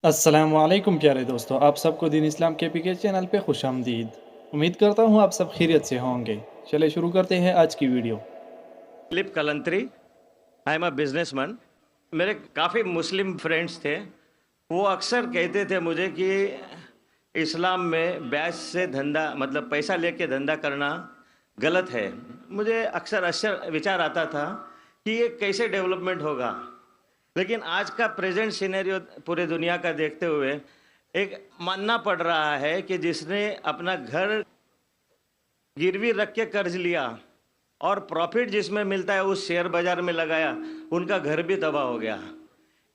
अस्सलामुअलैकुम प्यारे दोस्तों, आप सबको दीन इस्लाम के पीके चैनल पे खुशामदीद। उम्मीद करता हूँ आप सब खैरियत से होंगे। चलिए शुरू करते हैं आज की video. Philip Kalantri. I am a businessman. मेरे काफ़ी मुस्लिम फ्रेंड्स थे। वो अक्सर कहते थे मुझे कि इस्लाम में ब्याज से धंधा मतलब पैसा लेके धंधा करना गलत है। मुझे अक्सर अक्सर विचार आता था कि ये कैसे डेवलपमेंट होगा। लेकिन आज का प्रेजेंट सिनेरियो पूरे दुनिया का देखते हुए एक मानना पड़ रहा है कि जिसने अपना घर गिरवी रख के कर्ज लिया और प्रॉफिट जिसमें मिलता है उस शेयर बाजार में लगाया, उनका घर भी तबाह हो गया।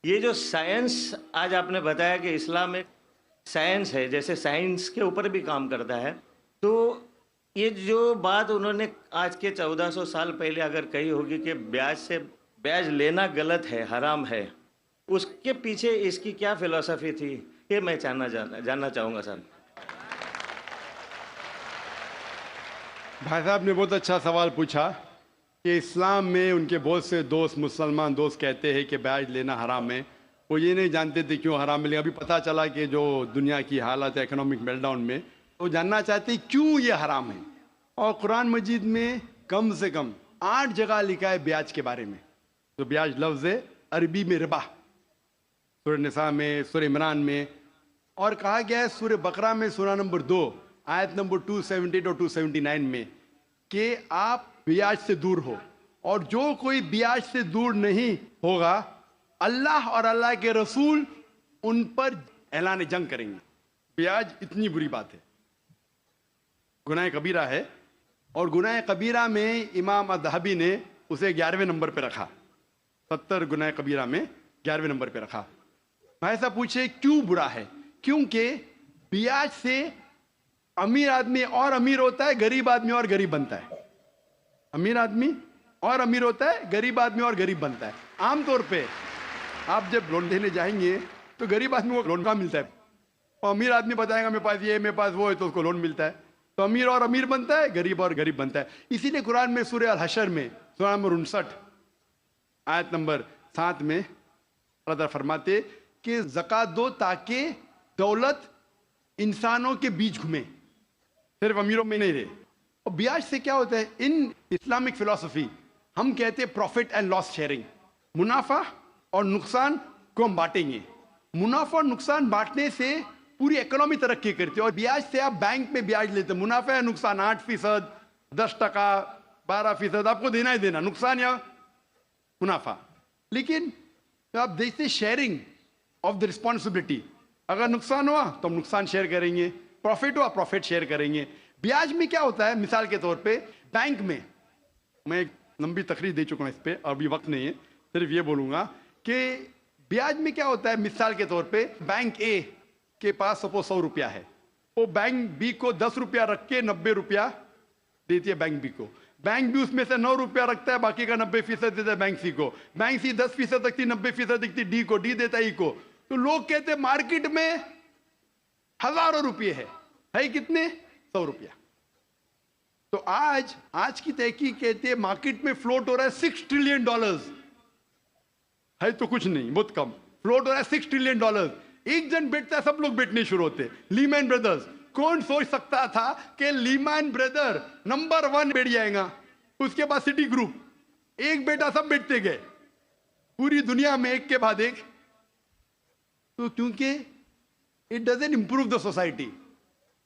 ये जो साइंस आज आपने बताया कि इस्लाम एक साइंस है, जैसे साइंस के ऊपर भी काम करता है, तो ये जो बात उन्होंने आज के 1400 साल पहले अगर कही होगी कि ब्याज लेना गलत है, हराम है, उसके पीछे इसकी क्या फिलॉसफी थी, ये मैं जानना चाहूँगा सर। भाई साहब ने बहुत अच्छा सवाल पूछा कि इस्लाम में उनके बहुत से दोस्त मुसलमान दोस्त कहते हैं कि ब्याज लेना हराम है। वो ये नहीं जानते थे क्यों हराम है, लेकिन अभी पता चला कि जो दुनिया की हालत है इकोनॉमिक मेल्टडाउन में, तो जानना चाहते हैं क्यों ये हराम है। और कुरान मजीद में कम से कम 8 जगह लिखा है ब्याज के बारे में। तो ब्याज लफ्ज़ है अरबी में रिबा, सूरह निसा में, सूरह इमरान में, और कहा गया है सूरह बकरा में सूरह नंबर 2 आयत नंबर 278 और 279 में कि आप ब्याज से दूर हो, और जो कोई ब्याज से दूर नहीं होगा अल्लाह और अल्लाह के रसूल उन पर ऐलान जंग करेंगे। ब्याज इतनी बुरी बात है, गुनाह कबीरा है, और गुनाह कबीरा में इमाम अज़हबी ने उसे 11वें नंबर पे रखा। 70 गुनाह कबीरा में 11वें नंबर पे रखा। भाई साहब पूछे क्यों बुरा है? क्योंकि ब्याज से अमीर आदमी और अमीर होता है, गरीब आदमी और गरीब बनता है। अमीर आदमी और अमीर होता है, गरीब आदमी और गरीब बनता है। आमतौर पे आप जब लोन देने जाएंगे तो गरीब आदमी को लोन कहाँ मिलता है, और अमीर आदमी बताएगा मेरे पास ये मेरे पास वो है, तो उसको लोन मिलता है। तो अमीर और अमीर बनता है, गरीब और गरीब बनता है। इसीलिए कुरान में सूरह अल हशर में सूरह नंबर 59 आयत नंबर 7 में अल्लाह ताला फरमाते कि ज़कात दो ताकि दौलत इंसानों के बीच घूमे, सिर्फ अमीरों में नहीं रहे। और ब्याज से क्या होता है, इन इस्लामिक फिलॉसफी हम कहते हैं प्रॉफिट एंड लॉस शेयरिंग। मुनाफा और नुकसान को हम बांटेंगे। मुनाफा और नुकसान बांटने से पूरी इकोनॉमी तरक्की करती है। और ब्याज से आप बैंक में ब्याज लेते हैं, मुनाफा या नुकसान 8%, 10%, 12% आपको देना ही देना, नुकसान या मुनाफा। लेकिन तो आप देखते शेयरिंग ऑफ द रिस्पॉन्सिबिलिटी, अगर नुकसान हुआ तो हम नुकसान शेयर करेंगे, प्रॉफिट हुआ प्रॉफिट शेयर करेंगे। ब्याज में क्या होता है, मिसाल के तौर पे बैंक में, मैं एक लंबी तकरीर दे चुका हूं इस पे, अभी वक्त नहीं है, सिर्फ ये बोलूंगा कि ब्याज में क्या होता है। मिसाल के तौर पे बैंक ए के पास सपोज 100 रुपया है, वो बैंक बी को 10 रुपया रख के 90 रुपया देती है बैंक बी को। बैंक बी उसमें से 9 रुपया रखता है, बाकी का 90% देता है बैंक सी को। बैंक सी 10% रखती, 90% देती डी को, डी देता है ई को। तो लोग कहते हैं मार्केट में हजारों रुपये है कितने, 100 रुपया। तो आज की तहकीक कहते हैं मार्केट में फ्लोट हो रहा है $6 ट्रिलियन, है तो कुछ नहीं, बहुत कम फ्लोट हो रहा है $6 ट्रिलियन। एक जन बेचता है, सब लोग बेचने शुरू होते। लीमैन ब्रदर्स, कौन सोच सकता था कि लीमैन ब्रदर नंबर 1 बैठ जाएगा। उसके बाद सिटी ग्रुप, एक बेटा सब बेचते गए पूरी दुनिया में एक के बाद एक। तो क्योंकि it doesn't improve the society.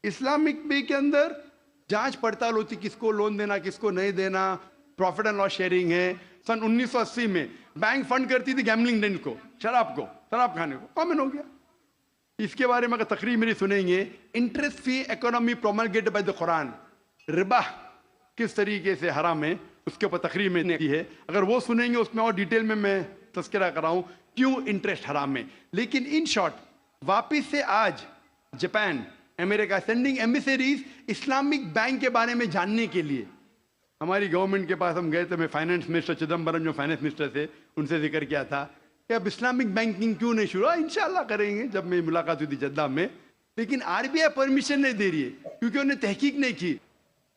Islamic way के अंदर जांच पड़ताल होती, किसको लोन देना किसको नहीं देना, प्रॉफिट एंड लॉस शेयरिंग है। सन 1980 में बैंक फंड करती थी गैम्बलिंग डेन को, शराब खाने को, कॉमन हो गया। इसके बारे में अगर तकरीर मेरी सुनेंगे, interest free economy promulgated by the Quran, रिबा किस तरीके से हराम है, उसके ऊपर तकरीर मैंने की है। अगर वो सुनेंगे उसमें और डिटेल में मैं तस्करा कर रहा हूं क्यों इंटरेस्ट हराम है। लेकिन इन शॉर्ट वापिस से आज Japan, America sending emissaries Islamic bank के बारे में जानने के लिए। हमारी गवर्नमेंट के पास हम गए थे, मैं फाइनेंस मिनिस्टर चिदम्बरम जो फाइनेंस मिनिस्टर थे उनसे जिक्र किया था कि अब इस्लामिक बैंकिंग क्यों नहीं शुरू। इंशाल्लाह करेंगे, जब मेरी मुलाकात हुई थी जद्दा में। लेकिन आरबीआई परमिशन नहीं दे रही है क्योंकि उन्हें तहकीक नहीं की।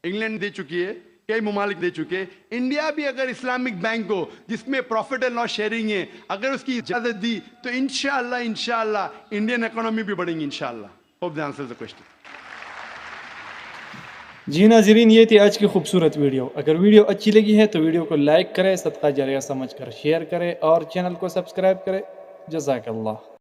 इंग्लैंड दे चुकी है, कई ममालिक दे चुके। इंडिया भी अगर इस्लामिक बैंक को जिसमें प्रॉफिट एंड लॉस शेयरिंग है अगर उसकी इजाजत दी तो इंशाल्लाह इंडियन इकोनॉमी भी बढ़ेगी इंशाल्लाह। Hope that answers the question. जी नाजरीन, ये थी आज की खूबसूरत वीडियो। अगर वीडियो अच्छी लगी है तो वीडियो को लाइक करें, सदका जारिया समझकर शेयर करें और चैनल को सब्सक्राइब करें। जज़ाकल्लाह।